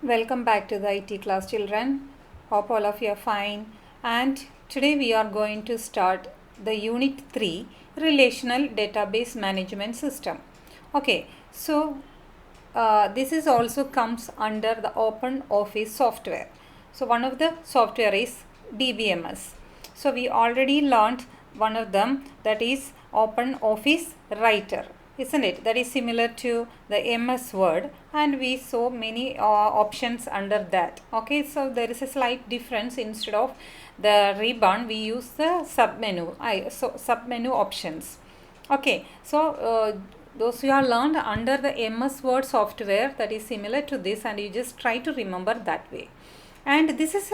Welcome back to the IT class, children. Hope all of you are fine. And today we are going to start the Unit 3 Relational Database Management System. Okay, so this is also comes under the Open Office software. So one of the software is DBMS. So we already learned one of them, that is Open Office Writer, isn't it? That is similar to the MS Word, and we saw many options under that. Okay, so there is a slight difference. Instead of the ribbon, we use the submenu. Submenu options. Okay, so those who are learned under the MS Word software, that is similar to this, and you just try to remember that way. And this is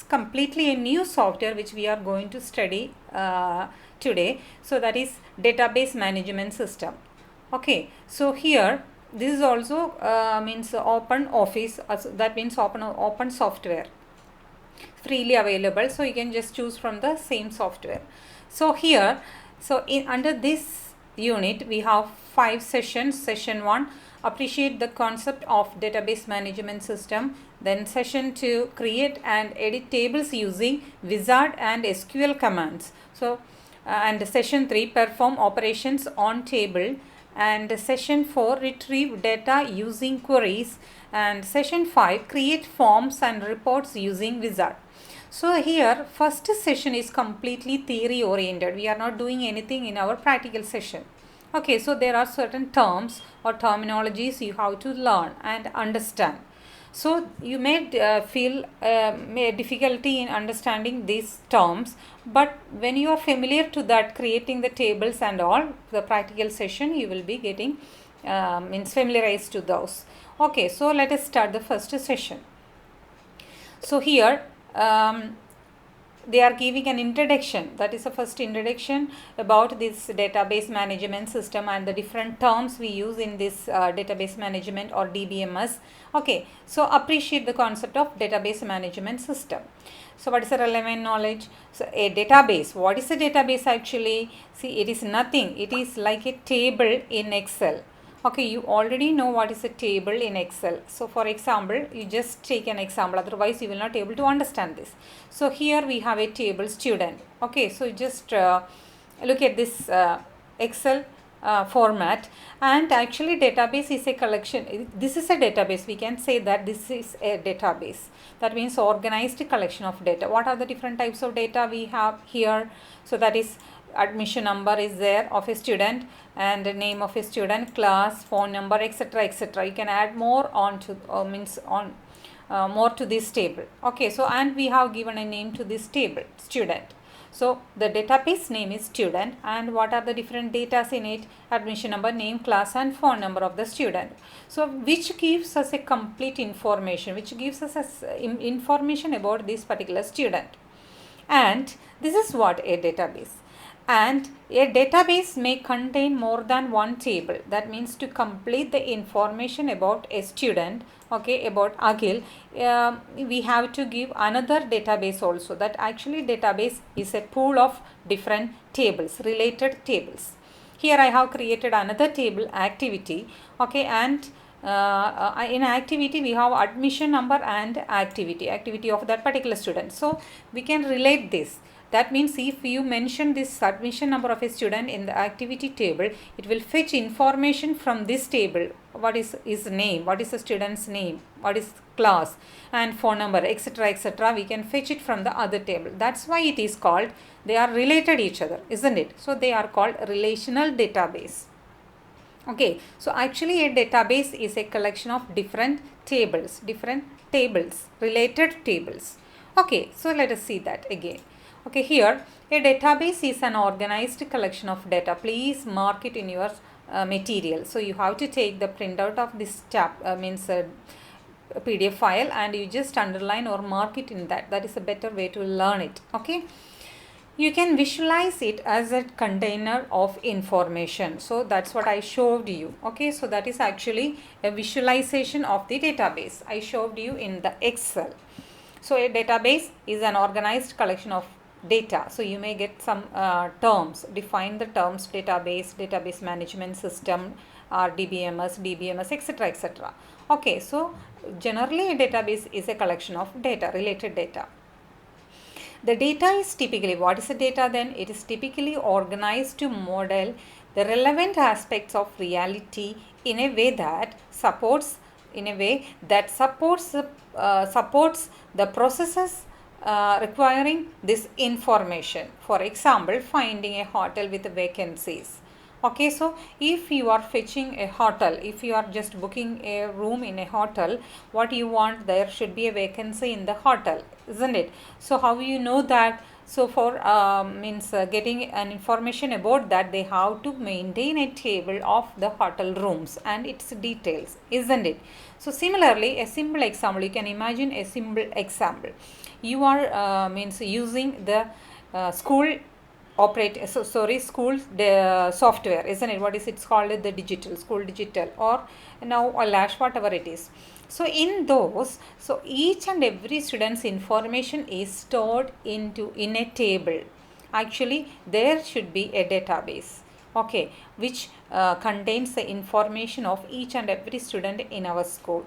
completely a new software which we are going to study today. So that is database management system. Okay, so here this is also means open office, that means open software, freely available, so you can just choose from the same software. So here, so in under this unit we have 5 sessions. Session 1, appreciate the concept of database management system. Then session 2, create and edit tables using wizard and SQL commands. So and session 3, perform operations on table. And session 4, retrieve data using queries. And session 5, create forms and reports using wizard. So here first session is completely theory oriented. We are not doing anything in our practical session. Okay, so there are certain terms or terminologies you have to learn and understand. So you may feel difficulty in understanding these terms, but when you are familiar to that, creating the tables and all, the practical session, you will be getting means familiarized to those. Okay, so let us start the first session. So here they are giving an introduction, that is the first introduction about this database management system and the different terms we use in this database management or DBMS. Okay, so appreciate the concept of database management system. So what is the relevant knowledge? So a database, what is a database actually? See, it is nothing, it is like a table in Excel. Okay, you already know what is a table in Excel. So for example, you just take an example, otherwise you will not able to understand this. So here we have a table student. Okay, so just look at this Excel format, and actually database is a collection. This is a database. We can say that this is a database. That means organized collection of data. What are the different types of data we have here? So that is admission number is there of a student, and name of a student, class, phone number, etc., etc. You can add more on to more to this table. Okay, so and we have given a name to this table, student. So the database name is student, and what are the different data in it? Admission number, name, class, and phone number of the student. So which gives us a complete information, which gives us information about this particular student. And this is what a database. And a database may contain more than one table. That means to complete the information about a student, okay, about Akhil, we have to give another database also. That actually database is a pool of different tables, related tables. Here I have created another table, activity, okay, and in activity we have admission number and activity of that particular student. So we can relate this. That means if you mention this admission number of a student in the activity table, it will fetch information from this table. What is his name? What is the student's name? What is class and phone number, etc., etc. We can fetch it from the other table. That's why it is called, they are related each other, isn't it? So they are called relational database. Okay, so actually a database is a collection of different tables, related tables. Okay, so let us see that again. Okay, here a database is an organized collection of data. Please mark it in your material. So you have to take the printout of this PDF file, and you just underline or mark it in that. That is a better way to learn it. Okay. You can visualize it as a container of information. So that's what I showed you. Okay, so that is actually a visualization of the database I showed you in the Excel. So a database is an organized collection of data. So you may get some terms, define the terms database, database management system, RDBMS, DBMS, etc. etc. Okay, so generally a database is a collection of data, related data. The data is typically, what is the data then? It is typically organized to model the relevant aspects of reality in a way that supports supports the processes requiring this information. For example, finding a hotel with vacancies. Okay, so if you are fetching a hotel, if you are just booking a room in a hotel, what you want, there should be a vacancy in the hotel, isn't it? So how you know that? So for getting an information about that, they have to maintain a table of the hotel rooms and its details, isn't it? So similarly, a simple example, you can imagine a simple example. You are using the school software, isn't it? What is it's called? The digital school digital, or now a lash, whatever it is. So in those, so each and every student's information is stored in a table. Actually there should be a database, okay, which contains the information of each and every student in our school.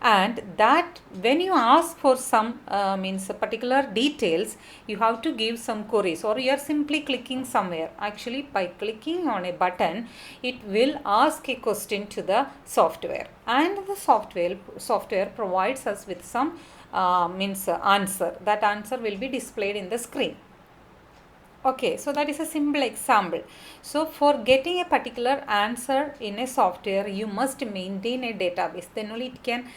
And that when you ask for some particular details, you have to give some queries, or you are simply clicking somewhere. Actually by clicking on a button, it will ask a question to the software, and the software provides us with some answer. That answer will be displayed in the screen. Okay, so that is a simple example. So for getting a particular answer in a software, you must maintain a database. Then only it can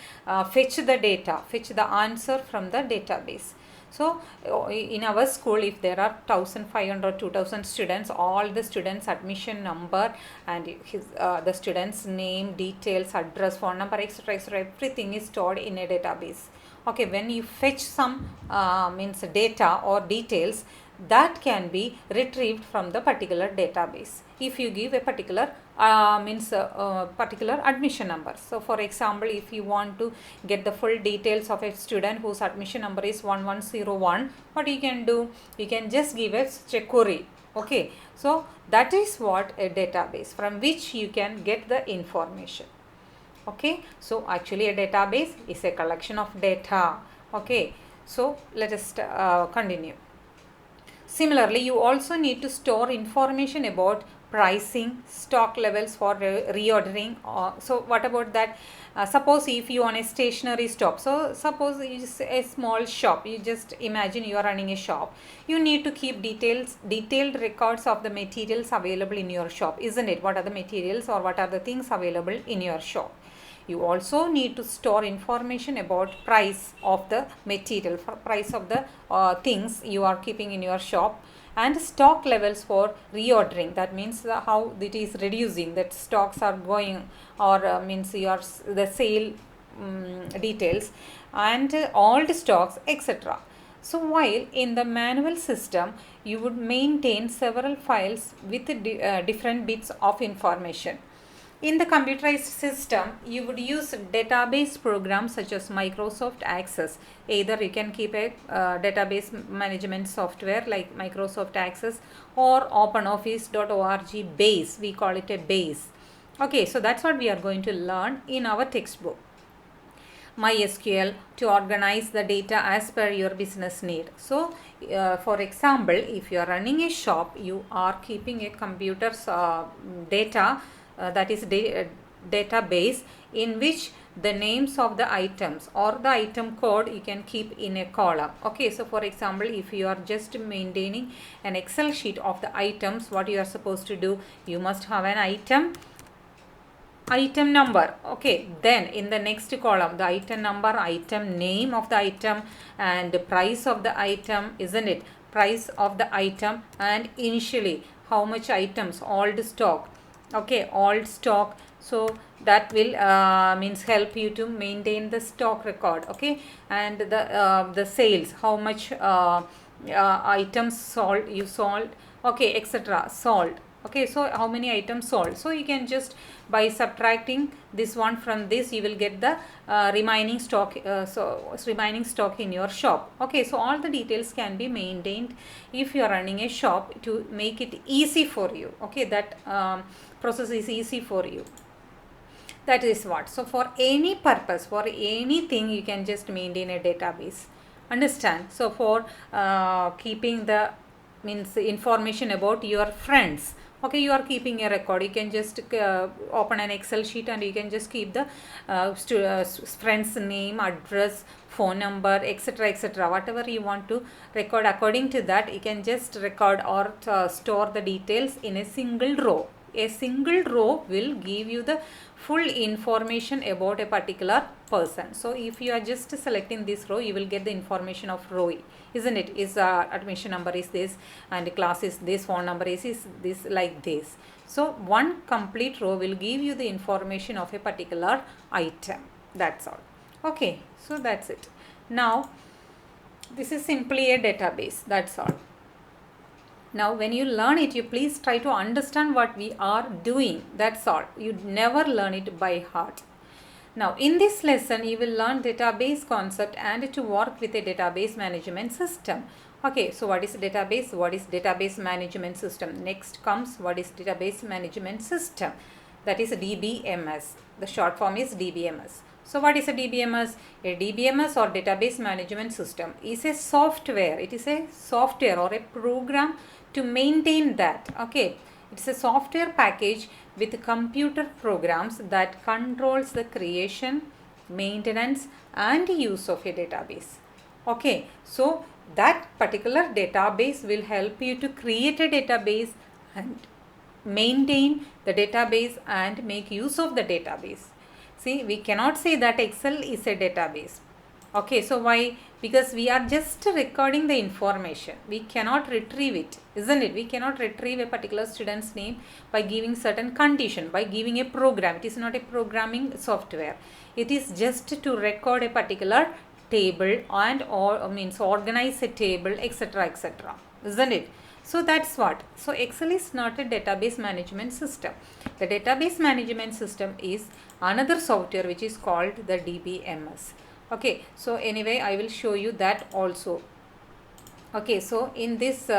fetch the answer from the database. So in our school, if there are 1,500, 2,000 students, all the students' admission number and the student's name, details, address, phone number, etc., everything is stored in a database. Okay, when you fetch some data or details, that can be retrieved from the particular database if you give a particular particular admission number. So for example, if you want to get the full details of a student whose admission number is 1101, what you can do, you can just give a query. Okay, so that is what a database, from which you can get the information. Okay, so actually a database is a collection of data. Okay, so let us continue. Similarly, you also need to store information about pricing, stock levels for reordering. So what about that? Suppose if you on a stationery shop, so suppose it's a small shop, you just imagine you are running a shop, you need to keep detailed records of the materials available in your shop, isn't it? What are the materials or what are the things available in your shop? You also need to store information about price of the material, price of the things you are keeping in your shop, and stock levels for reordering. That means how it is reducing, that stocks are going, or the sale details, and old stocks, etc. So while in the manual system, you would maintain several files with different bits of information. In the computerized system, you would use database programs such as Microsoft Access. Either you can keep a database management software like Microsoft Access, or OpenOffice.org base. We call it a base. Okay, so that's what we are going to learn in our textbook. MySQL to organize the data as per your business need. So for example, if you are running a shop, you are keeping a computer's data, that is database, in which the names of the items or the item code you can keep in a column. Okay, so for example, if you are just maintaining an Excel sheet of the items, what you are supposed to do, you must have an item number. Okay, then in the next column, the item number, item name of the item, and the price of the item, isn't it? Price of the item, and initially how much items, old stock. Okay, old stock. So that will help you to maintain the stock record. Okay, and the sales, how much items sold, you sold, okay, etc., sold. Okay, so how many items sold. So you can just, by subtracting this one from this, you will get the remaining stock, remaining stock in your shop. Okay, so all the details can be maintained if you are running a shop, to make it easy for you. Okay, that process is easy for you. That is what. So for any purpose, for anything, you can just maintain a database. Understand? So for keeping the means information about your friends. Okay, you are keeping a record. You can just open an Excel sheet and you can just keep the friend's name, address, phone number, etc., etc. Whatever you want to record, according to that, you can just record or store the details in a single row. A single row will give you the full information about a particular person. So if you are just selecting this row, you will get the information of row, isn't it? Is admission number is this, and class is this, phone number is this, like this. So one complete row will give you the information of a particular item. That's all. Okay, so that's it. Now this is simply a database. That's all. Now when you learn it, you please try to understand what we are doing. That's all. You never learn it by heart. Now in this lesson, you will learn database concept and to work with a database management system. Okay, so what is database? What is database management system? Next comes what is database management system? That is DBMS. The short form is DBMS. So what is a DBMS? A DBMS or database management system is a software. It is a software or a program to maintain that. Okay, it's a software package with computer programs that controls the creation, maintenance and use of a database. Okay, so that particular database will help you to create a database and maintain the database and make use of the database. See, we cannot say that Excel is a database. Okay, so why? Because we are just recording the information. We cannot retrieve it, isn't it? We cannot retrieve a particular student's name by giving certain condition, by giving a program. It is not a programming software. It is just to record a particular table and or means organize a table, etc., etc., isn't it? So that's what. So Excel is not a database management system. The database management system is another software which is called the DBMS. Okay, so anyway, I will show you that also. Okay, so in this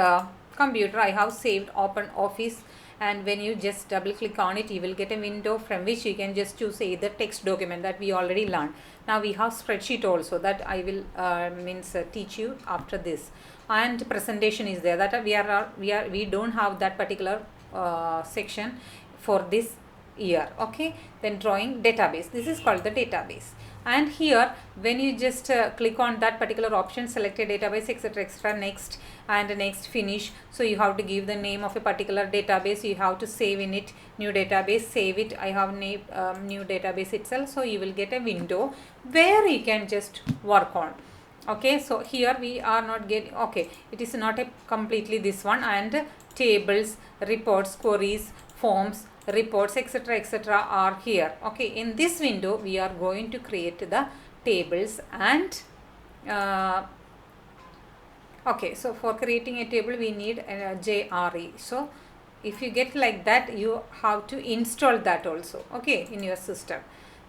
computer, I have saved Open Office, and when you just double click on it, you will get a window from which you can just choose either text document that we already learned. Now we have spreadsheet also that I will teach you after this, and presentation is there that we don't have that particular section for this year. Okay, then drawing database. This is called the database. And here when you just click on that particular option, select a database, etc., etc., next and next, finish. So you have to give the name of a particular database. You have to save in it, new database, save it. I have name new database itself. So you will get a window where you can just work on. Okay, so here we are not getting, okay, it is not a completely this one, and tables, reports, queries, forms, reports, etc., etc., are here. Okay, in this window we are going to create the tables and okay, so for creating a table we need a JRE. So if you get like that, you have to install that also, okay, in your system.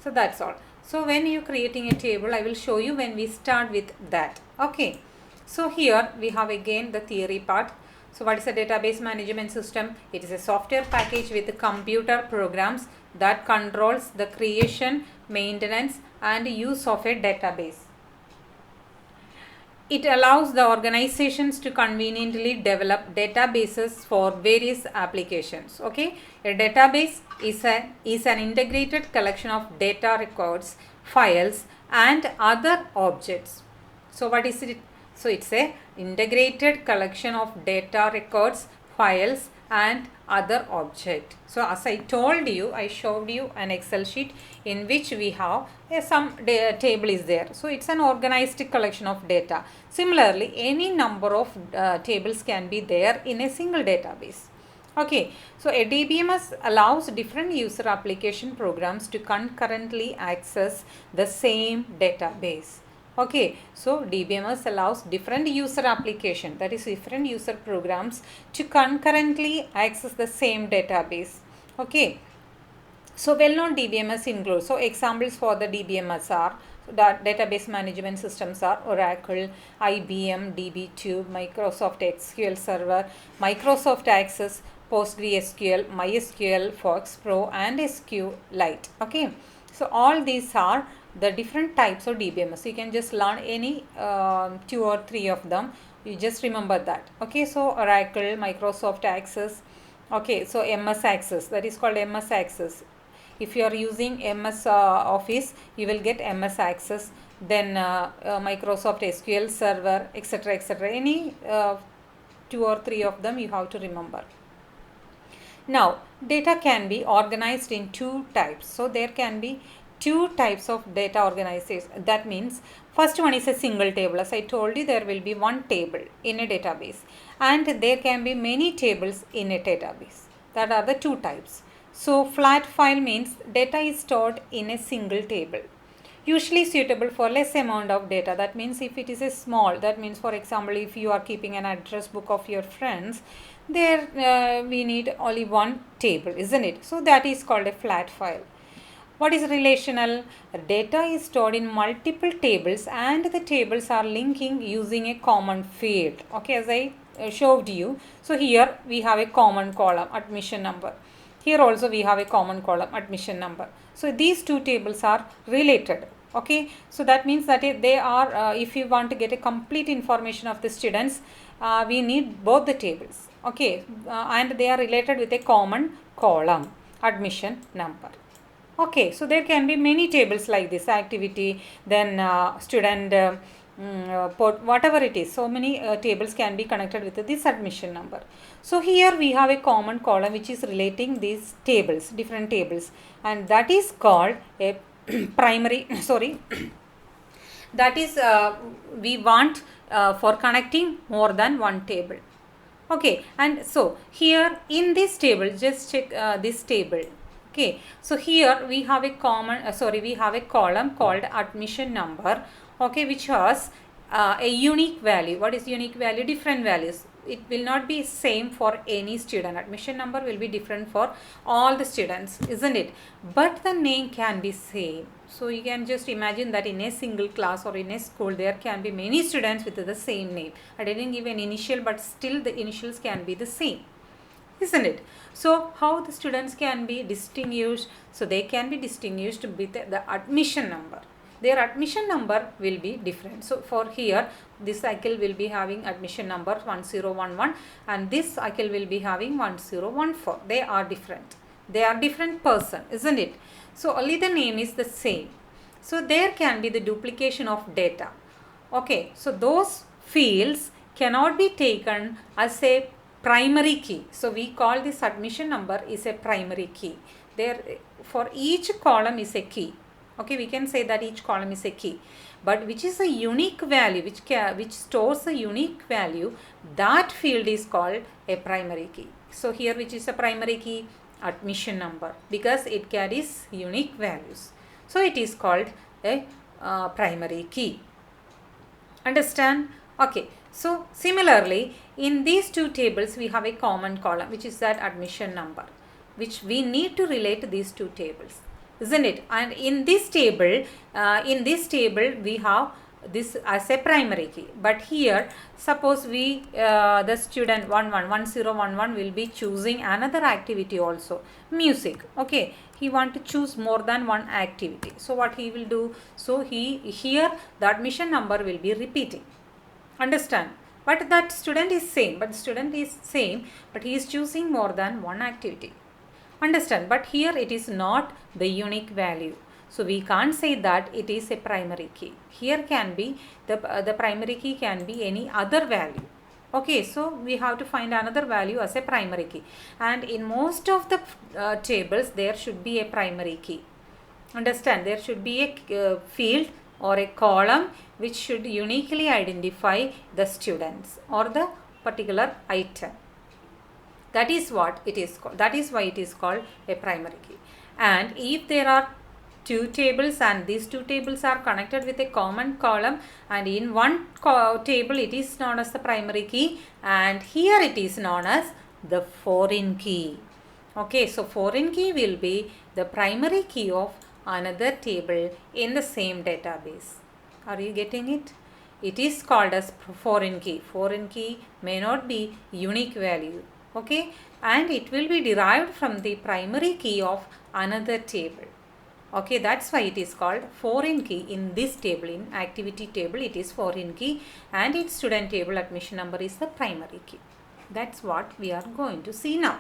So that's all. So when you creating a table, I will show you when we start with that. Okay, so here we have again the theory part. So what is a database management system? It is a software package with computer programs that controls the creation, maintenance and use of a database. It allows the organizations to conveniently develop databases for various applications. Okay, a database is an integrated collection of data records, files and other objects. So what is it? So it's a integrated collection of data records, files and other object. So as I told you, I showed you an Excel sheet in which we have some table is there. So it's an organized collection of data. Similarly, any number of tables can be there in a single database. Okay, so a DBMS allows different user application programs to concurrently access the same database. Okay, so DBMS allows different user application, that is different user programs, to concurrently access the same database. Okay, so well-known DBMS includes, so examples for the DBMS are, database management systems are Oracle, IBM, DB2, Microsoft SQL Server, Microsoft Access, PostgreSQL, MySQL, FoxPro and SQLite. Okay, so all these are the different types of DBMS. You can just learn any 2 or 3 of them. You just remember that. Okay, so Oracle, Microsoft Access. Okay, so MS Access, that is called MS Access. If you are using MS Office, you will get MS Access, then Microsoft SQL Server, etc., etc. Any 2 or 3 of them you have to remember. Now, data can be organized in 2 types. So, there can be 2 types of data organization. That means, first one is a single table. As I told you, there will be one table in a database, and there can be many tables in a database. That are the 2 types. So, flat file means data is stored in a single table, usually suitable for less amount of data. That means if it is a small, that means for example, if you are keeping an address book of your friends, there we need only one table, isn't it? So that is called a flat file. What is relational? Data is stored in multiple tables and the tables are linking using a common field. Okay, as I showed you. So here we have a common column, admission number. Here also we have a common column, admission number. So these 2 tables are related. Okay, so that means that they are, if you want to get a complete information of the students, we need both the tables. Okay, and they are related with a common column, admission number. Okay, so there can be many tables like this, activity, then student, port, whatever it is. So many tables can be connected with this admission number. So here we have a common column which is relating these tables, different tables, and that is called a primary, sorry, that is we want for connecting more than one table. Okay, and so here in this table, just check this table. Okay, so here we have a common, we have a column called admission number, okay, which has a unique value. What is unique value? Different values. It will not be same for any student. Admission number will be different for all the students, isn't it? But the name can be same. So you can just imagine that in a single class or in a school, there can be many students with the same name. I didn't give an initial, but still the initials can be the same, isn't it? So how the students can be distinguished? So they can be distinguished with the admission number. Their admission number will be different. So for here, this cycle will be having admission number 1011 and this cycle will be having 1014. They are different. They are different person, isn't it? So only the name is the same. So there can be the duplication of data. Okay, so those fields cannot be taken as a primary key. So we call this admission number is a primary key. There for each column is a key. Okay, we can say that each column is a key, but which is a unique value, which stores a unique value, that field is called a primary key. So here which is a primary key? Admission number, because it carries unique values. So it is called a primary key. Understand? Okay, so similarly in these 2 tables we have a common column which is that admission number, which we need to relate these 2 tables, isn't it? And in this table we have this as a primary key, but here suppose we the student 1011 will be choosing another activity also, music. Okay, he want to choose more than one activity. So what he will do? So here the admission number will be repeating. Understand? But that student is same, but he is choosing more than one activity. Understand? But here it is not the unique value. So we can't say that it is a primary key. Here can be the primary key can be any other value. Okay, so we have to find another value as a primary key. And in most of the tables there should be a primary key. Understand? There should be a field or a column which should uniquely identify the students or the particular item. That is what it is called. That is why it is called a primary key. And if there are 2 tables and these 2 tables are connected with a common column, and in one table it is known as the primary key and here it is known as the foreign key. Okay, so foreign key will be the primary key of another table in the same database. Are you getting it? It is called as foreign key. Foreign key may not be unique value. okay, and it will be derived from the primary key of another table. Okay, that's why it is called foreign key in this table. In activity table it is foreign key, and its student table admission number is the primary key. That's what we are going to see now.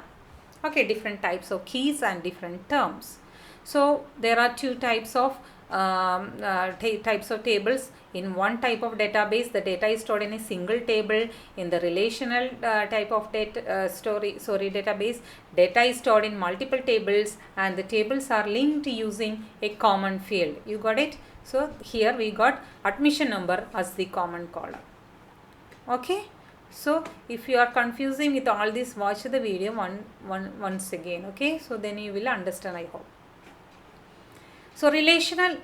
Okay, different types of keys and different terms. So there are two types of tables. In one type of database, the data is stored in a single table. In the relational type of database, data is stored in multiple tables, and the tables are linked using a common field. You got it? So here we got admission number as the common column. Okay. So if you are confusing with all this, watch the video once again. Okay. So then you will understand, I hope. So relational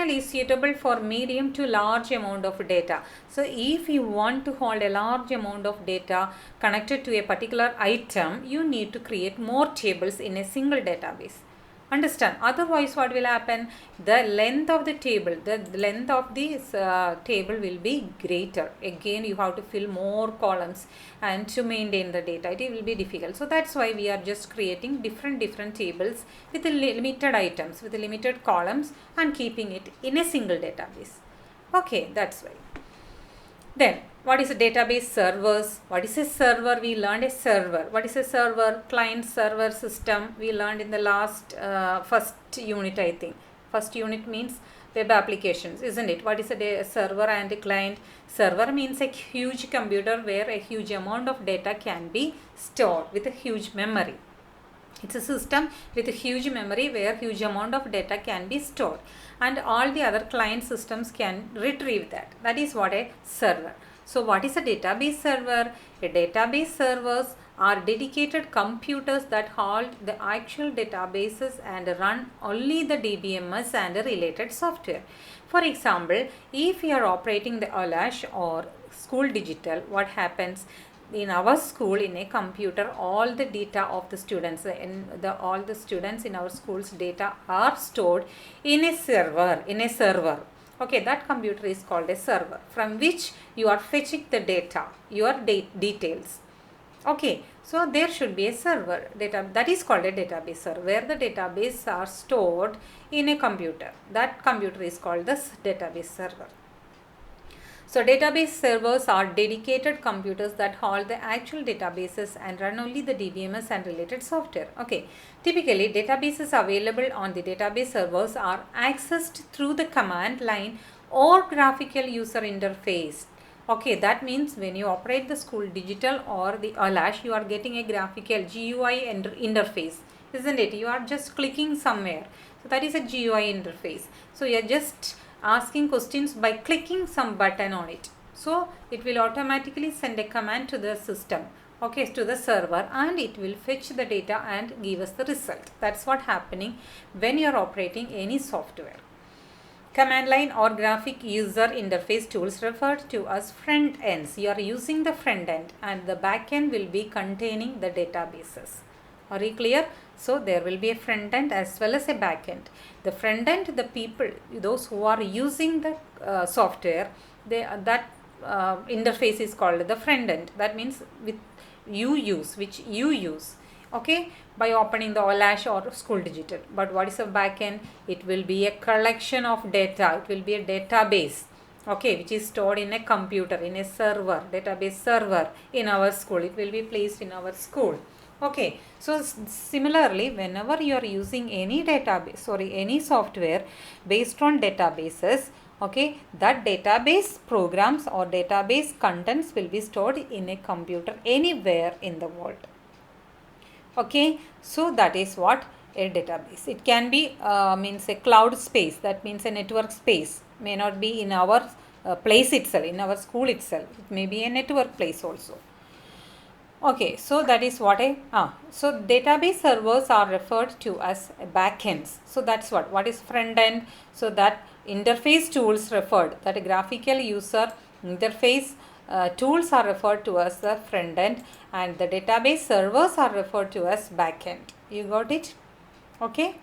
is suitable for medium to large amount of data. So if you want to hold a large amount of data connected to a particular item, you need to create more tables in a single database. Understand? Otherwise, what will happen? The length of the table, table will be greater. Again, you have to fill more columns, and to maintain the data, it will be difficult. So that's why we are just creating different tables with limited items, with limited columns, and keeping it in a single database. Okay, that's why. Then, what is a database? Servers. What is a server? We learned a server. What is a server? Client server system. We learned in the last first unit, I think. First unit means web applications, isn't it? What is a server and a client? Server means a huge computer where a huge amount of data can be stored with a huge memory. It's a system with a huge memory where huge amount of data can be stored, and all the other client systems can retrieve that. That is what a server. So what is a database server? A database servers are dedicated computers that hold the actual databases and run only the DBMS and related software. For example, if you are operating the Alash or School Digital, what happens? In our school, in a computer, all the data of the students all the students in our school's data are stored in a server. Okay, that computer is called a server, from which you are fetching the data, your details. Okay, so there should be a server data, that is called a database server, where the database are stored in a computer. That computer is called the database server. So database servers are dedicated computers that hold the actual databases and run only the DBMS and related software. Okay, typically databases available on the database servers are accessed through the command line or graphical user interface. Okay, that means when you operate the School Digital or the Alash, you are getting a graphical GUI interface, isn't it? You are just clicking somewhere. So that is a GUI interface. So you are just asking questions by clicking some button on it. So it will automatically send a command to the system, okay, to the server, and it will fetch the data and give us the result. That's what happening when you are operating any software. Command line or graphic user interface tools referred to as front ends. You are using the front end, and the back end will be containing the databases. Are you clear? So there will be a front end as well as a back end. The front end, the people, those who are using the software, that interface is called the front end. That means which you use, okay, by opening the Alash or School Digital. But what is a back end? It will be a collection of data. It will be a database, okay, which is stored in a computer, in a server, database server in our school. It will be placed in our school. Okay, so similarly, whenever you are using any database, any software based on databases, okay, that database programs or database contents will be stored in a computer anywhere in the world. Okay, so that is what a database. It can be means a cloud space, that means a network space, may not be in our place itself, in our school itself. It may be a network place also. Okay, so that is what so database servers are referred to as backends. So that's what is front end. So that interface tools referred, that graphical user interface tools are referred to as the front end, and the database servers are referred to as backend. You got it? Okay.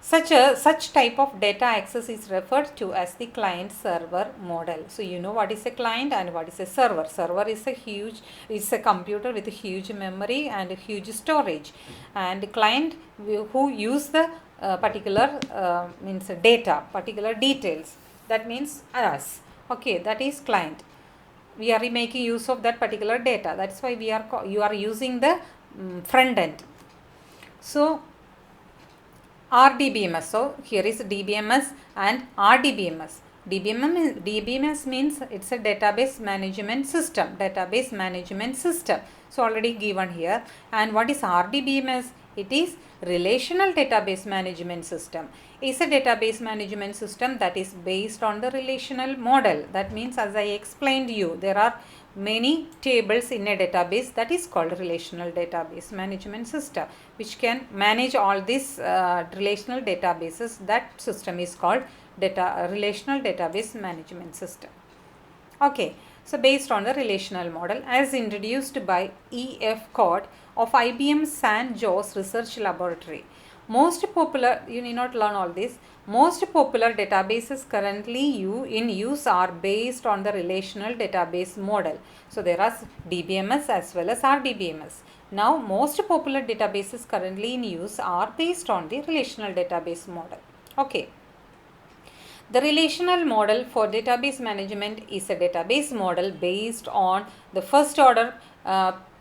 Such type of data access is referred to as the client server model. So you know what is a client and what is a server. Server is a computer with a huge memory and a huge storage, and client who use the particular means data, particular details. That means us. Okay, that is client. We are making use of that particular data. That's why you are using the front end. So RDBMS. So here is DBMS and RDBMS. DBMS means it's a database management system. Database management system. So already given here. And what is RDBMS? It is relational database management system. It's a database management system that is based on the relational model. That means, as I explained you, there are many tables in a database, that is called relational database management system, which can manage all these relational databases. That system is called relational database management system. Okay, so based on the relational model as introduced by E.F. Codd of IBM San Jose Research Laboratory. Most popular, you need not learn all this. Most popular databases currently in use are based on the relational database model. So there are DBMS as well as RDBMS. Now most popular databases currently in use are based on the relational database model. Okay. The relational model for database management is a database model based on the first order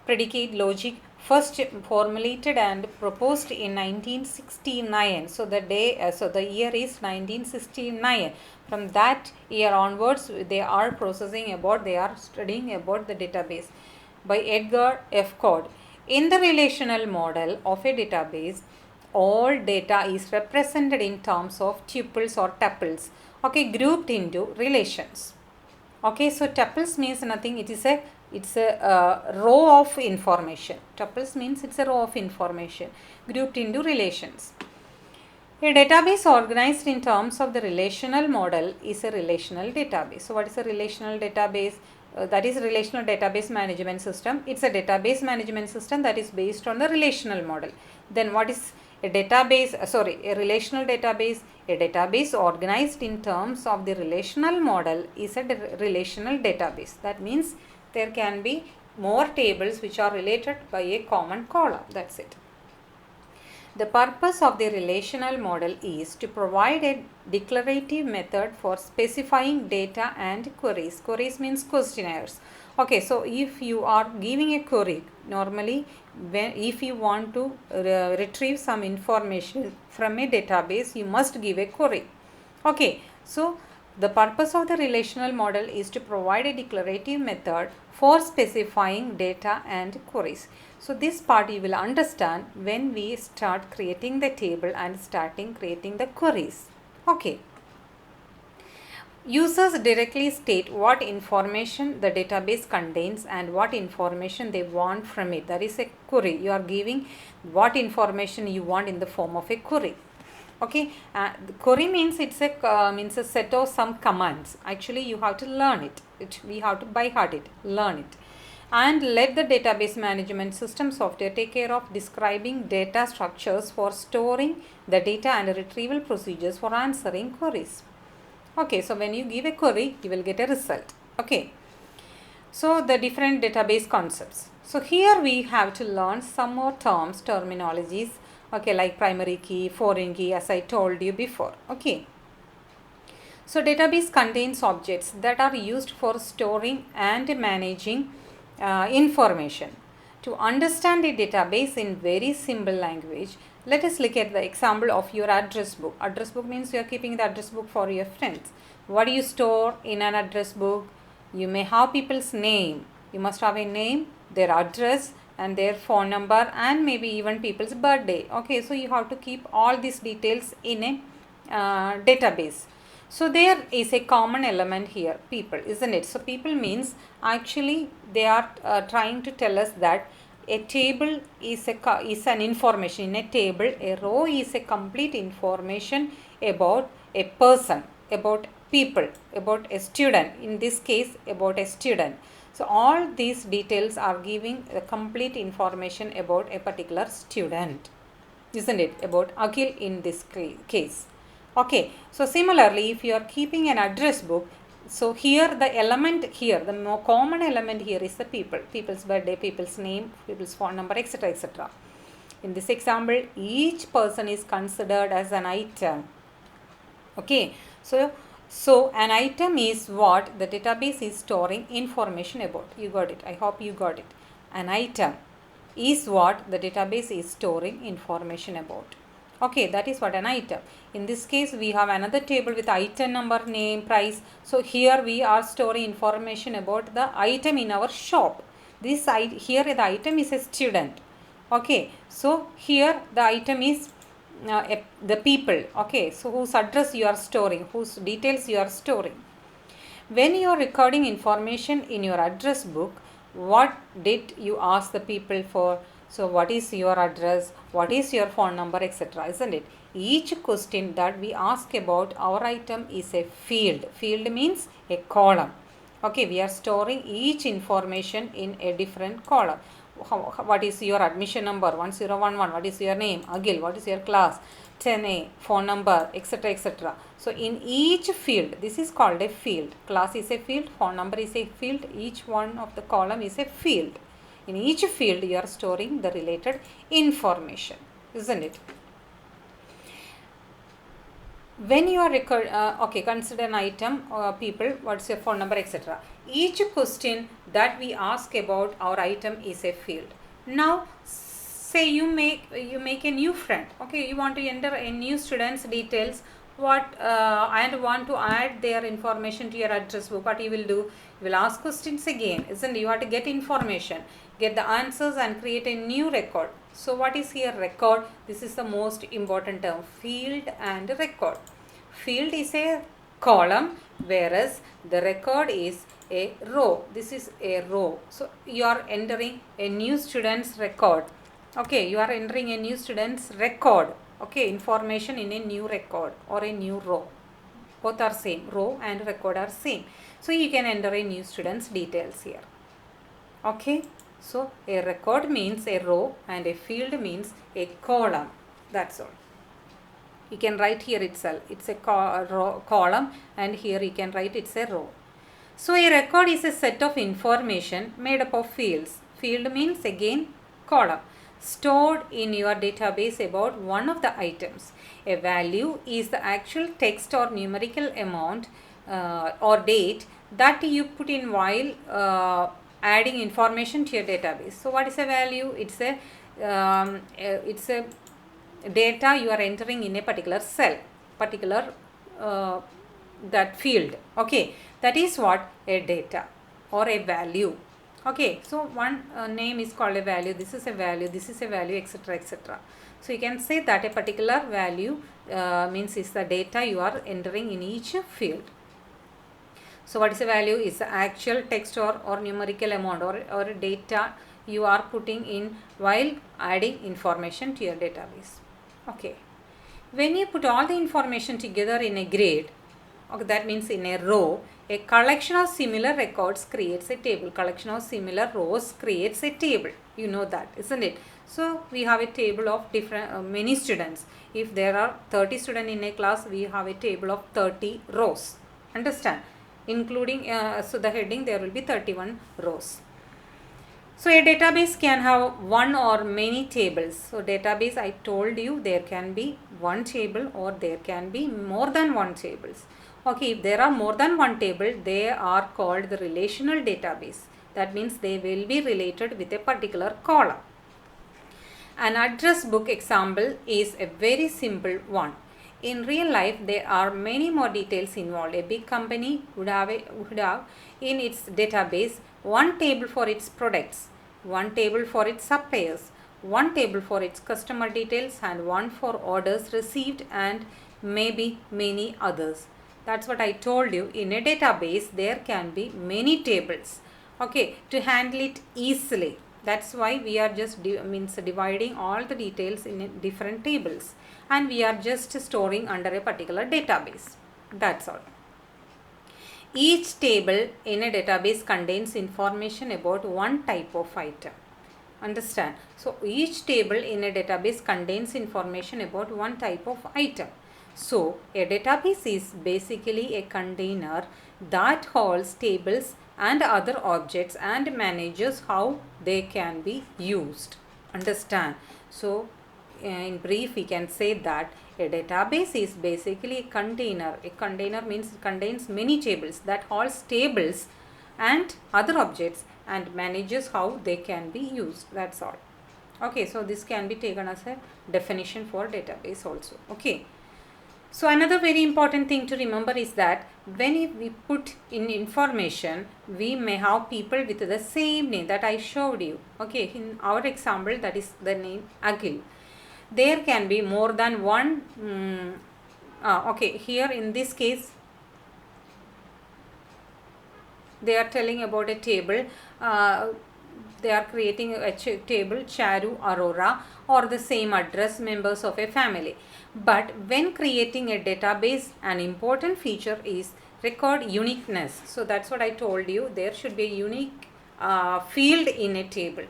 predicate logic, first formulated and proposed in 1969. So the year is 1969. From that year onwards, they are studying about the database by Edgar F. Codd. In the relational model of a database, all data is represented in terms of tuples or tuples, okay, grouped into relations. Okay, so tuples means nothing, it's a row of information. Tuples means it's a row of information grouped into relations. A database organized in terms of the relational model is a relational database. So what is a relational database? That is relational database management system. It's a database management system that is based on the relational model. Then what is a relational database? A database organized in terms of the relational model is a relational database. That means there can be more tables which are related by a common column. That's it. The purpose of the relational model is to provide a declarative method for specifying data and queries. Queries means questionnaires. Okay, so if you are giving a query, normally if you want to retrieve some information from a database, you must give a query. Okay, so the purpose of the relational model is to provide a declarative method for specifying data and queries. So this part you will understand when we start creating the table and starting creating the queries. Okay. Users directly state what information the database contains and what information they want from it. That is a query. You are giving what information you want in the form of a query. Okay, the query means it's a set of some commands. Actually, you have to learn it. We have to by heart it, learn it. And let the database management system software take care of describing data structures for storing the data and retrieval procedures for answering queries. Okay, so when you give a query, you will get a result. Okay, so the different database concepts. So here we have to learn some more terminologies. Okay, like primary key, foreign key, as I told you before. Okay. So database contains objects that are used for storing and managing information. To understand a database in very simple language, let us look at the example of your address book. Address book means you are keeping the address book for your friends. What do you store in an address book? You may have people's name. You must have a name, their address, and their phone number, and maybe even people's birthday. Okay, so you have to keep all these details in a database. So there is a common element here, people, isn't it? So people means actually they are trying to tell us that a table is an information. In a table, a row is a complete information about a person, about people, about a student. In this case, about a student. So all these details are giving a complete information about a particular student. isn't it, about Akhil in this case. Okay, so similarly, if you are keeping an address book, so here the element here, the more common element here is the people's birthday, people's name, people's phone number, etc., etc. In this example, each person is considered as an item. Okay, so an item is what the database is storing information about. You got it. I hope you got it. An item is what the database is storing information about. Okay, that is what an item. In this case, we have another table with item number, name, price. So here we are storing information about the item in our shop. Here the item is a student. Okay, so here the item is the people. Okay, so whose address you are storing, whose details you are storing. When you are recording information in your address book, what did you ask the people for? So what is your address, what is your phone number, etc., isn't it? Each question that we ask about our item is a field. Field means a column. Okay, we are storing each information in a different column. What is your admission number, 1011, what is your name, Akhil, what is your class, 10A, phone number, etc., etc. So in each field, this is called a field. Class is a field, phone number is a field, each one of the column is a field. In each field you are storing the related information, isn't it? When you are consider an item, people, what's your phone number, etc. Each question that we ask about our item is a field. Now say you make a new friend. Okay, you want to enter a new student's details, and want to add their information to your address book. What you will do, you will ask questions again, isn't it? You have to get information, get the answers, and create a new record. So what is here record? This is the most important term, field and record. Field is a column, whereas the record is a row. This is a row. So you are entering a new student's record. Okay, you are entering a new student's record. Okay, information in a new record or a new row. Both are same, row and record are same. So you can enter a new student's details here. Okay, so a record means a row and a field means a column. That's all. You can write here itself, it's a column, and here you can write it's a row. So a record is a set of information made up of fields. Field means again column, stored in your database about one of the items. A value is the actual text or numerical amount or date that you put in while adding information to your database. So what is a value? It's a data you are entering in a particular cell, that field. Okay, that is what a data or a value. Okay, so one name is called a value, this is a value, this is a value, etc., etc. So you can say that a particular value means is the data you are entering in each field. So what is a value? Is the actual text or numerical amount or data you are putting in while adding information to your database. Okay, when you put all the information together in a grid, okay, that means in a row, a collection of similar records creates a table. Collection of similar rows creates a table. You know that, isn't it? So we have a table of different many students. If there are 30 students in a class, we have a table of 30 rows. Understand? Including so the heading, there will be 31 rows. So a database can have one or many tables. So database, I told you, there can be one table or there can be more than one tables. Okay, if there are more than one table, they are called the relational database. That means they will be related with a particular column. An address book example is a very simple one. In real life, there are many more details involved. A big company would have in its database one table for its products, one table for its suppliers, one table for its customer details, and one for orders received, and maybe many others. That's what I told you. In a database, there can be many tables. Okay, to handle it easily. That's why we are just dividing all the details in different tables, and we are just storing under a particular database. That's all. Each table in a database contains information about one type of item. Understand? So each table in a database contains information about one type of item. So a database is basically a container that holds tables and other objects and manages how they can be used. Understand? So in brief, we can say that a database is basically a container. A container means it contains many tables that holds tables and other objects and manages how they can be used. That's all. Okay, so this can be taken as a definition for database also. Okay. So another very important thing to remember is that when we put in information, we may have people with the same name that I showed you. Okay, in our example, that is the name Akhil. There can be more than one. Okay, here in this case, they are telling about a table. They are creating a table Charu, Aurora, or the same address, members of a family. But when creating a database, an important feature is record uniqueness. So that's what I told you. There should be a unique field in a table,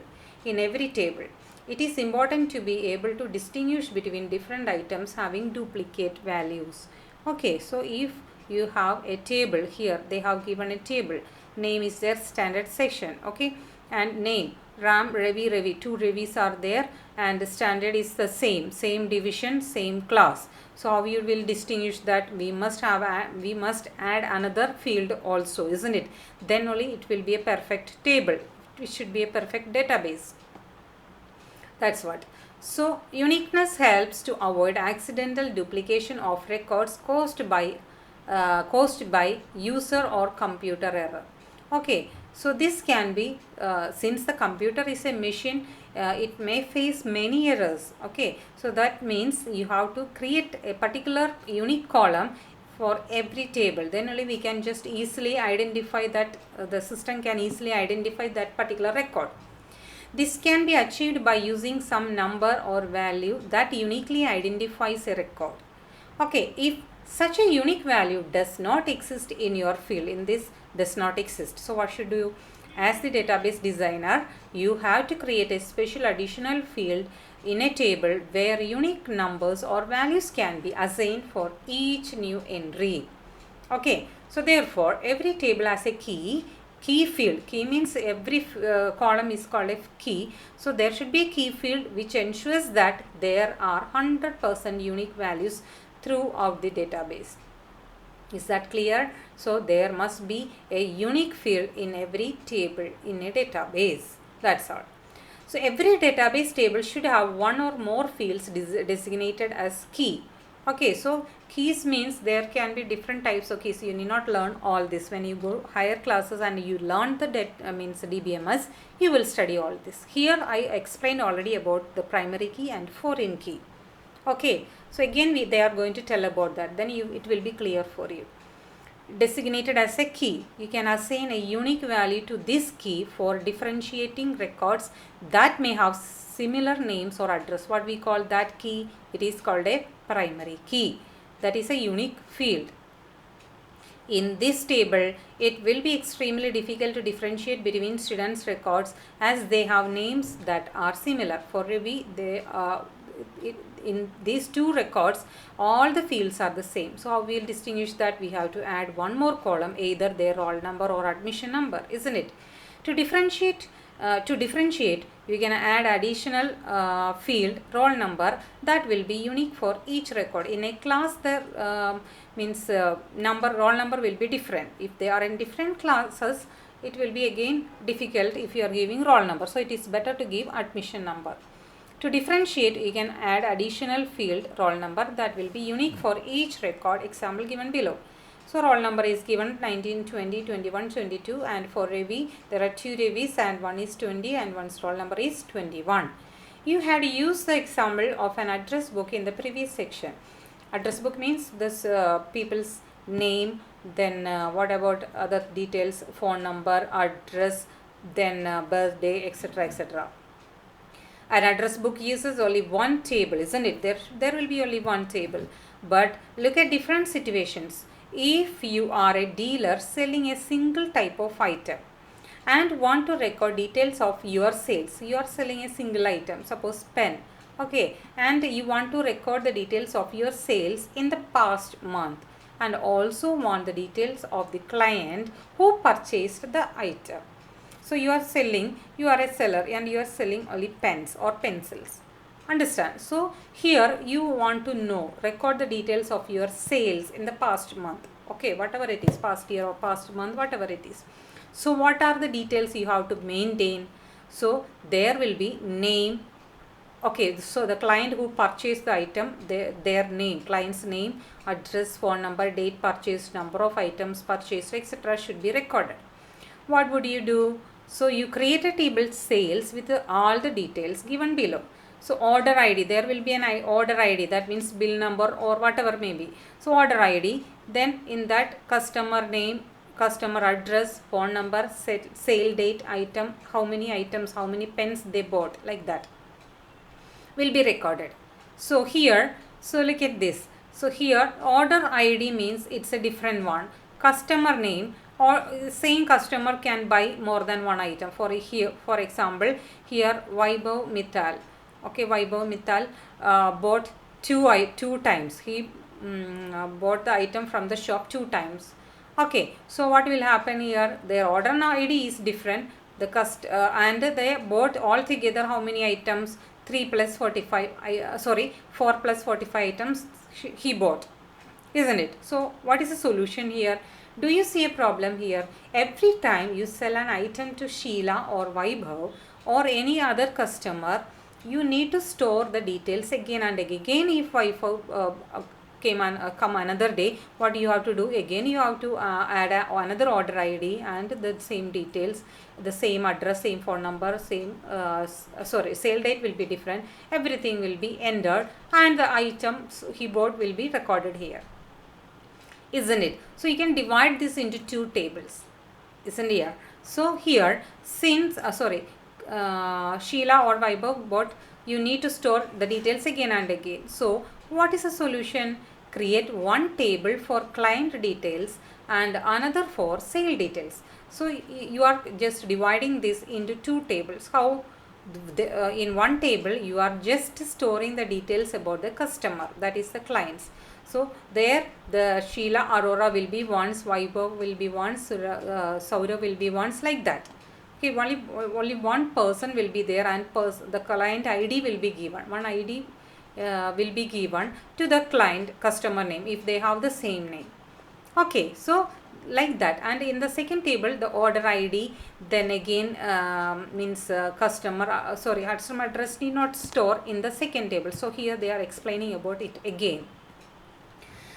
in every table. It is important to be able to distinguish between different items having duplicate values. Okay, so if you have a table here, they have given a table. Name is their standard section. Okay, and name Ram, Ravi, two Ravis are there, and the standard is the same division, same class. So how you will distinguish that? We must add another field also, isn't it? Then only it will be a perfect table. It should be a perfect database. That's what. So uniqueness helps to avoid accidental duplication of records caused by user or computer error. Okay, so this can be since the computer is a machine, it may face many errors. Okay, so that means you have to create a particular unique column for every table. Then only we can just easily identify that the system can easily identify that particular record. This can be achieved by using some number or value that uniquely identifies a record. Okay, if such a unique value does not exist in your field, in this does not exist. So what should you? As the database designer, you have to create a special additional field in a table where unique numbers or values can be assigned for each new entry. Okay, so therefore every table has a key field. Key means every column is called a key. So there should be a key field which ensures that there are 100% unique values throughout the database. Is that clear? So there must be a unique field in every table in a database. That's all. So every database table should have one or more fields designated as key. Okay, so keys means there can be different types of keys. You need not learn all this. When you go higher classes and you learn the DBMS, you will study all this. Here I explained already about the primary key and foreign key. Okay, so again they are going to tell about that. Then it will be clear for you. Designated as a key, you can assign a unique value to this key for differentiating records that may have similar names or address. What we call that key? It is called a primary key. That is a unique field. In this table, it will be extremely difficult to differentiate between students' records as they have names that are similar. For Ravi, in these two records, all the fields are the same. So how we will distinguish that? We have to add one more column, either their roll number or admission number, isn't it? To differentiate, you can add additional field roll number that will be unique for each record. In a class, the roll number will be different. If they are in different classes, it will be again difficult if you are giving roll number. So it is better to give admission number. To differentiate, you can add additional field roll number that will be unique for each record. Example given below. So roll number is given 19, 20, 21, 22, and for Ravi there are two Ravis and one is 20 and one's roll number is 21. You had used the example of an address book in the previous section. Address book means this people's name, then what about other details, phone number, address, then birthday, etc., etc. An address book uses only one table, isn't it? There will be only one table. But look at different situations. If you are a dealer selling a single type of item and want to record details of your sales. You are selling a single item, suppose pen. Okay, and you want to record the details of your sales in the past month, and also want the details of the client who purchased the item. So you are a seller and you are selling only pens or pencils. Understand? So here you want to record the details of your sales in the past month. Okay, whatever it is, past year or past month, whatever it is. So what are the details you have to maintain? So there will be name. Okay, so the client who purchased the item, their name, client's name, address, phone number, date purchased, number of items purchased, etc. should be recorded. What would you do? So you create a table sales with all the details given below. So order ID, there will be an order ID, that means bill number or whatever may be. So order ID, then in that customer name, customer address, phone number, sale date, item, how many items, how many pens they bought, like that will be recorded. So here, so look at this. So here order ID means it's a different one. Customer name, or same customer can buy more than one item. For example, here Vaibhav Mittal. Okay, Vaibhav Mittal bought two times. He bought the item from the shop 2 times. Okay, so what will happen here? Their order ID is different. And they bought all together how many items? 4 plus 45 items he bought, isn't it? So what is the solution here? Do you see a problem here? Every time you sell an item to Sheila or Vaibhav or any other customer, you need to store the details again and again. If Vaibhav come another day, what you have to do? Again you have to add another order ID and the same details, the same address, same phone number, same sale date will be different. Everything will be entered and the items he bought will be recorded here, isn't it? So you can divide this into 2 tables, isn't here? So here, since Sheila or Vaibhav bought, you need to store the details again and again. So what is the solution? Create one table for client details and another for sale details. So you are just dividing this into 2 tables. How? In one table you are just storing the details about the customer, that is the clients. So there the Sheila Arora will be once, Vaibhav will be once, Saurav will be once, like that. Okay, only one person will be there, and the client ID will be given. One ID will be given to the client customer name if they have the same name. Okay, so like that. And in the second table, the order ID, then again means customer address need not store in the second table. So here they are explaining about it again.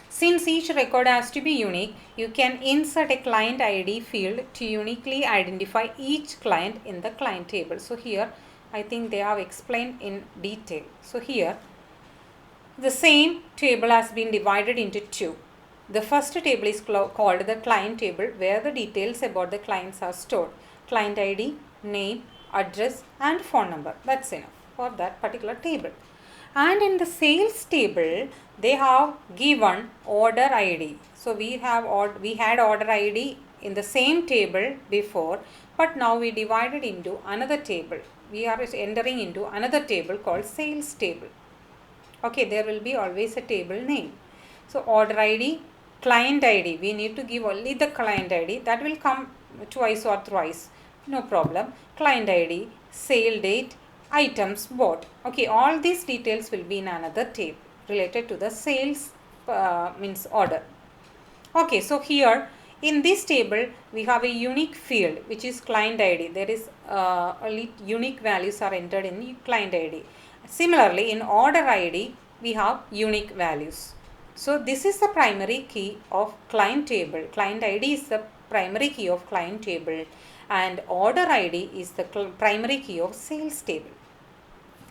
Since each record has to be unique, you can insert a client ID field to uniquely identify each client in the client table. So here I think they have explained in detail. So here the same table has been divided into 2. The first table is called the client table, where the details about the clients are stored. Client ID, name, address and phone number. That's enough for that particular table. And in the sales table, they have given order ID. So we had order ID in the same table before, but now we divided into another table. We are entering into another table called sales table. Okay, there will be always a table name. So order ID, client ID, we need to give only the client ID. That will come twice or thrice, no problem. Client ID, sale date, items bought. Okay, all these details will be in another table related to the sales means order. Okay, so here in this table we have a unique field which is client ID. There is only unique values are entered in client ID. Similarly, in order ID we have unique values. So this is the primary key of client table. Client ID is the primary key of client table and order ID is the primary key of sales table.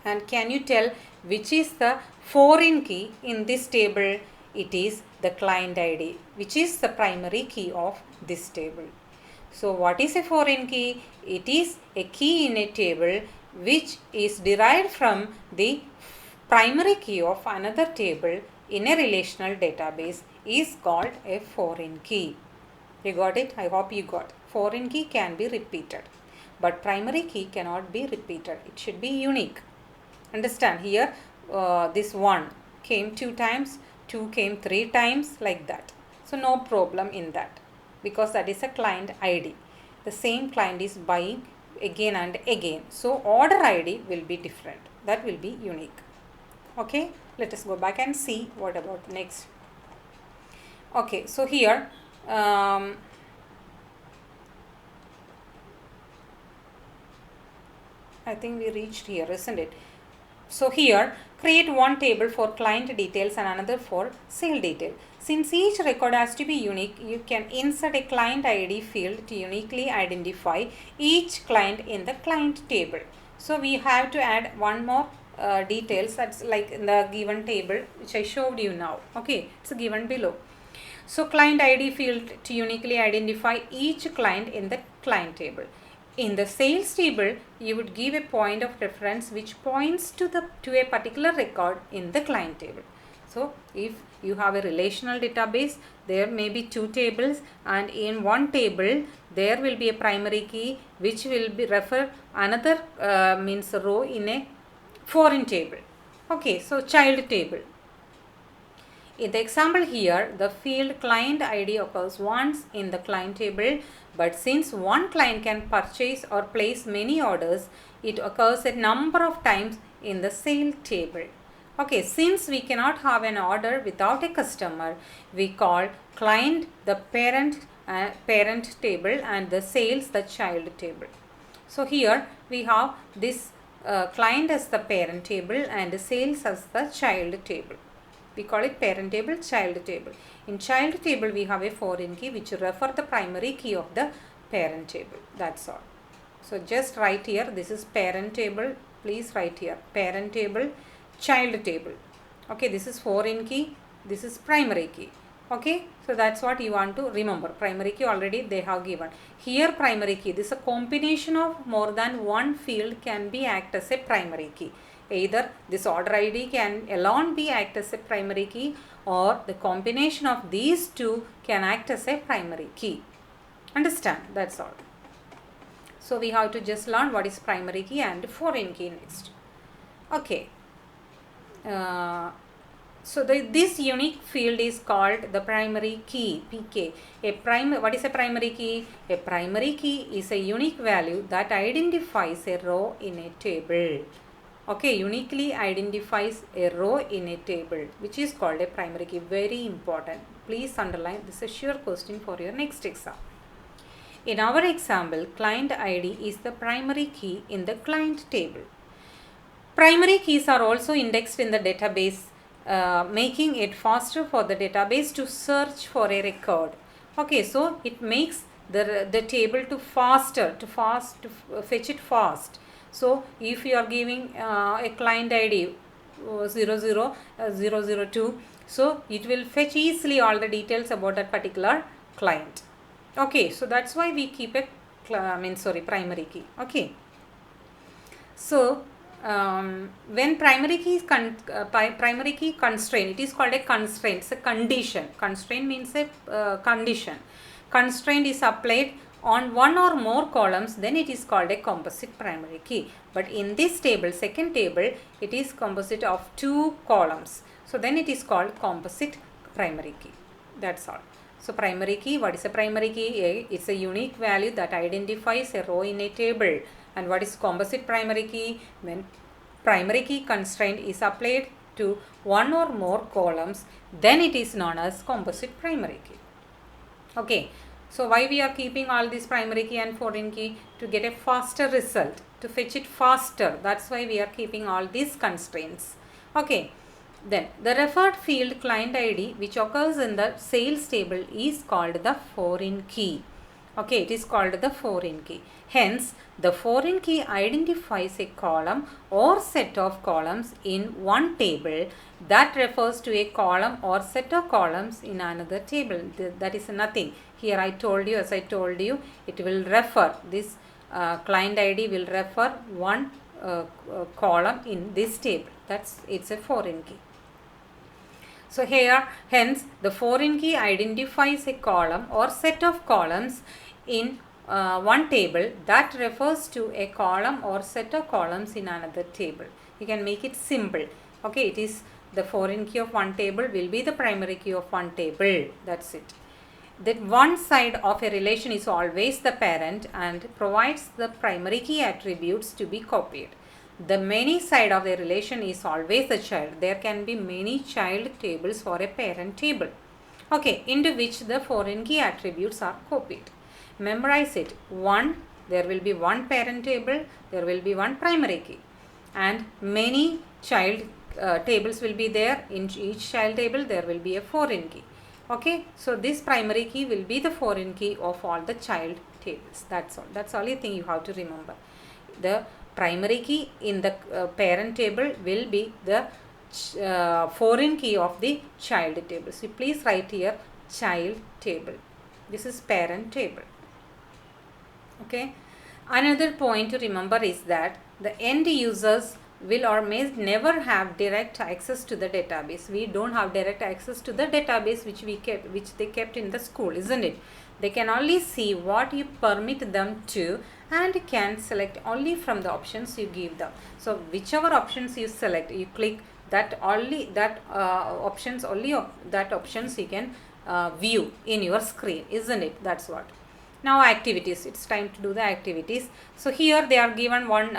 And can you tell which is the foreign key in this table? It is the client ID, which is the primary key of this table. So what is a foreign key? It is a key in a table which is derived from the primary key of another table in a relational database is called a foreign key. You got it? I hope you got. Foreign key can be repeated, but primary key cannot be repeated. It should be unique. Understand? Here this 1 came 2 times, 2 came 3 times, like that. So no problem in that, because that is a client ID. The same client is buying again and again. So order ID will be different. That will be unique. Okay, let us go back and see what about next. Okay, so here I think we reached here, isn't it? So here, create one table for client details and another for sale detail. Since each record has to be unique, you can insert a client ID field to uniquely identify each client in the client table. So we have to add one more details, that's like in the given table which I showed you now. Okay, it's given below. So client ID field to uniquely identify each client in the client table. In the sales table, you would give a point of reference which points to a particular record in the client table. So if you have a relational database, there may be 2 tables, and in one table there will be a primary key which will be refer another means row in a foreign table. Okay, so child table. In the example here, the field client ID occurs once in the client table, but since one client can purchase or place many orders, it occurs a number of times in the sale table. Okay, since we cannot have an order without a customer, we call client the parent table and the sales the child table. So here we have this client as the parent table and sales as the child table. We call it parent table, child table. In child table, we have a foreign key which refer the primary key of the parent table. That's all. So just write here, this is parent table. Please write here, parent table, child table. Okay, this is foreign key, this is primary key. Okay, so that's what you want to remember. Primary key already they have given. Here primary key, this is a combination of more than one field can be act as a primary key. Either this order ID can alone be act as a primary key, or the combination of these two can act as a primary key. Understand? That's all. So we have to just learn what is primary key and foreign key next. Okay. So this unique field is called the primary key, PK. What is a primary key? A primary key is a unique value that identifies a row in a table. Okay, uniquely identifies a row in a table, which is called a primary key. Very important. Please underline, this is a sure question for your next exam. In our example, client ID is the primary key in the client table. Primary keys are also indexed in the database, making it faster for the database to search for a record. Okay, so it makes the table to fetch it fast. So if you are giving a client ID 00002, so it will fetch easily all the details about that particular client. Okay, so that's why we keep a primary key. Okay, so when primary key constraint, it is called a constraint. It's a condition. Constraint means a condition. Constraint is applied on one or more columns, then it is called a composite primary key. But in this table, second table, it is composite of 2 columns. So then it is called composite primary key. That's all. So primary key, what is a primary key? It's a unique value that identifies a row in a table. And what is composite primary key? When primary key constraint is applied to one or more columns, then it is known as composite primary key. Okay. So why we are keeping all this primary key and foreign key? To get a faster result, to fetch it faster. That's why we are keeping all these constraints. Okay. Then the referred field client ID which occurs in the sales table is called the foreign key. Okay, it is called the foreign key. Hence, the foreign key identifies a column or set of columns in one table that refers to a column or set of columns in another table. That is nothing. Here I told you, as I told you, it will refer, this client ID will refer one column in this table. It's a foreign key. So here, hence, the foreign key identifies a column or set of columns in one table that refers to a column or set of columns in another table. You can make it simple. Okay, it is the foreign key of one table will be the primary key of one table. That's it. That one side of a relation is always the parent and provides the primary key attributes to be copied. The many side of the relation is always the child. There can be many child tables for a parent table. Okay, into which the foreign key attributes are copied. Memorize it. There will be one parent table, there will be one primary key, and many child tables will be there. In each child table there will be a foreign key. Okay, so this primary key will be the foreign key of all the child tables. That's all. That's only thing you have to remember. The primary key in the parent table will be the foreign key of the child table. So please write here child table. This is parent table. Okay. Another point to remember is that the end users will or may never have direct access to the database. We don't have direct access to the database which they kept in the school, isn't it? They can only see what you permit them to and can select only from the options you give them. So whichever options you select, you click that options you can view in your screen, isn't it? That's what. Now activities, it's time to do the activities. So here they are given one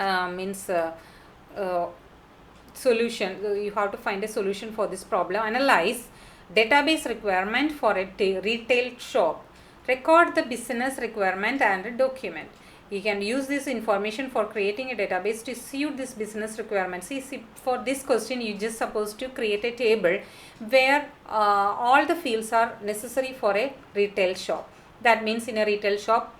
solution. You have to find a solution for this problem. Analyze database requirement for a retail shop. Record the business requirement and a document. You can use this information for creating a database to suit this business requirement. See, for this question you just supposed to create a table where all the fields are necessary for a retail shop. That means in a retail shop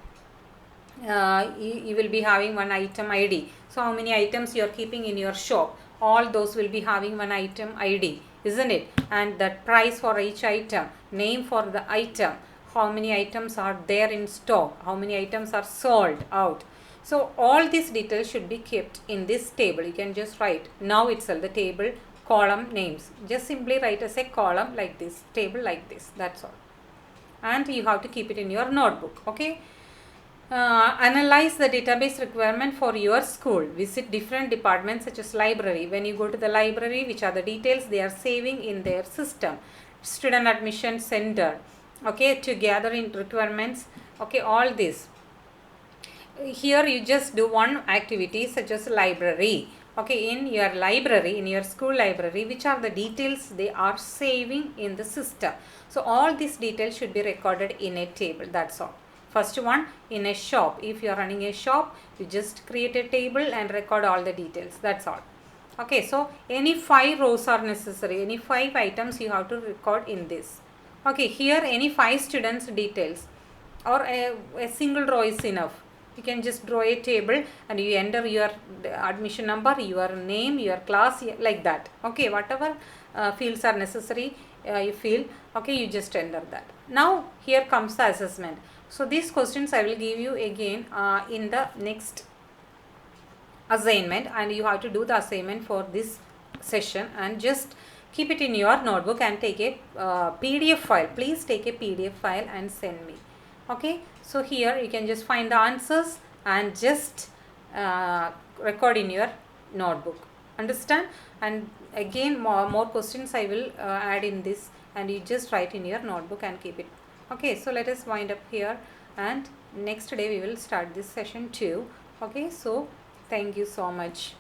you will be having one item ID. So how many items you are keeping in your shop, all those will be having one item ID, isn't it? And the price for each item, name for the item, how many items are there in stock, how many items are sold out. So all these details should be kept in this table. You can just write now itself the table column names. Just simply write as a column like this, table like this, that's all. And you have to keep it in your notebook. Okay. Analyze the database requirement for your school. Visit different departments such as library. When you go to the library, which are the details they are saving in their system. Student admission center. Okay, to gather in requirements. Okay, all this. Here you just do one activity such as library. Okay, in your library, in your school library, which are the details they are saving in the system. So all these details should be recorded in a table. That's all. First one, in a shop. If you are running a shop, you just create a table and record all the details. That's all. Okay, so any 5 rows are necessary. Any 5 items you have to record in this. Okay, here any 5 students details or a single row is enough. You can just draw a table and you enter your admission number, your name, your class, like that. Okay, whatever fields are necessary you feel, okay, you just enter that. Now here comes the assessment. So these questions I will give you again in the next assignment, and you have to do the assignment for this session and just keep it in your notebook and take a PDF file. Please take a PDF file and send me. Okay, so here you can just find the answers and just record in your notebook. Understand? And again more questions I will add in this, and you just write in your notebook and keep it. Okay, so let us wind up here, and next day we will start this session too. Okay, so thank you so much.